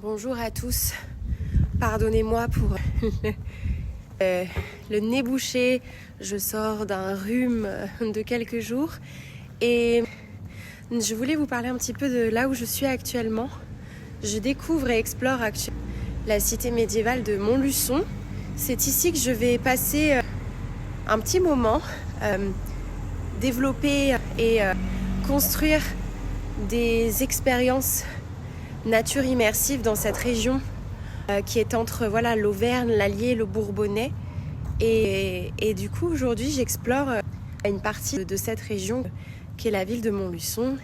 Bonjour à tous, pardonnez-moi pour le nez bouché, je sors d'un rhume de quelques jours et je voulais vous parler un petit peu de là où je suis actuellement. Je découvre et explore actuellement la cité médiévale de Montluçon. C'est ici que je vais passer un petit moment, développer et construire des expériences nature immersive dans cette région qui est entre l'Auvergne, l'Allier, le Bourbonnais. Et du coup, aujourd'hui, j'explore une partie de cette région qui est la ville de Montluçon.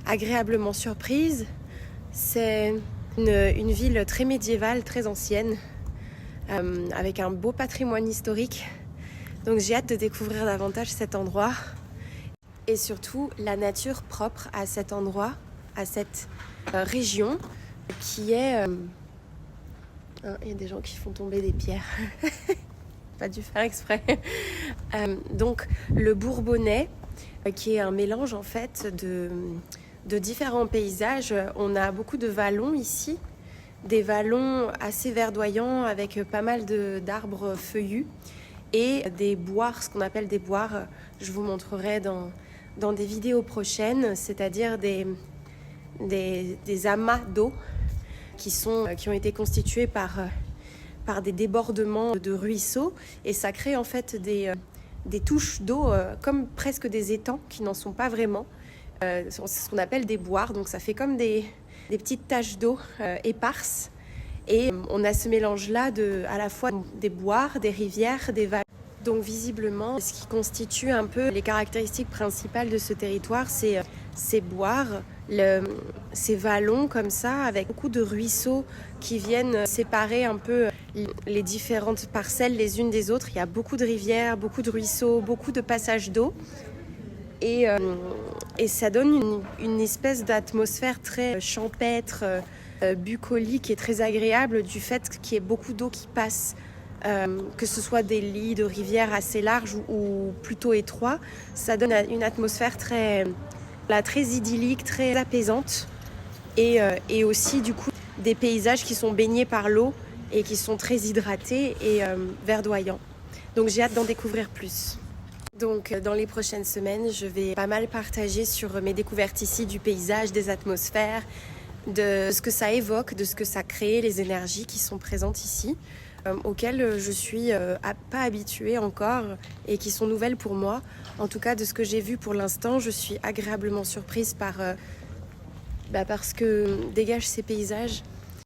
Agréablement surprise, c'est une ville très médiévale, très ancienne, avec un beau patrimoine historique. Donc j'ai hâte de découvrir davantage cet endroit et surtout la nature propre à cet endroit, à cette région qui est... il y a des gens qui font tomber des pierres. Pas dû faire exprès. Donc le Bourbonnais, qui est un mélange en fait de différents paysages. On a beaucoup de vallons ici, des vallons assez verdoyants avec pas mal d'arbres feuillus et des boires, ce qu'on appelle des boires. Je vous montrerai dans des vidéos prochaines, c'est-à-dire des amas d'eau qui ont été constitués par des débordements de ruisseaux, et ça crée en fait des touches d'eau comme presque des étangs qui n'en sont pas vraiment. C'est ce qu'on appelle des boires, donc ça fait comme des petites taches d'eau éparses, et on a ce mélange-là à la fois des boires, des rivières, des vallées. Donc visiblement, ce qui constitue un peu les caractéristiques principales de ce territoire, c'est ces boires, ces vallons comme ça, avec beaucoup de ruisseaux qui viennent séparer un peu les différentes parcelles les unes des autres. Il y a beaucoup de rivières, beaucoup de ruisseaux, beaucoup de passages d'eau. Et ça donne une espèce d'atmosphère très champêtre, bucolique et très agréable du fait qu'il y ait beaucoup d'eau qui passe. Que ce soit des lits de rivières assez larges ou plutôt étroits, ça donne une atmosphère très idyllique, très apaisante, et aussi du coup des paysages qui sont baignés par l'eau et qui sont très hydratés et verdoyants. Donc j'ai hâte d'en découvrir plus. Donc dans les prochaines semaines, je vais pas mal partager sur mes découvertes ici du paysage, des atmosphères, de ce que ça évoque, de ce que ça crée, les énergies qui sont présentes ici, auxquelles je suis pas habituée encore et qui sont nouvelles pour moi. En tout cas, de ce que j'ai vu pour l'instant, je suis agréablement surprise par ce que dégagent ces paysages.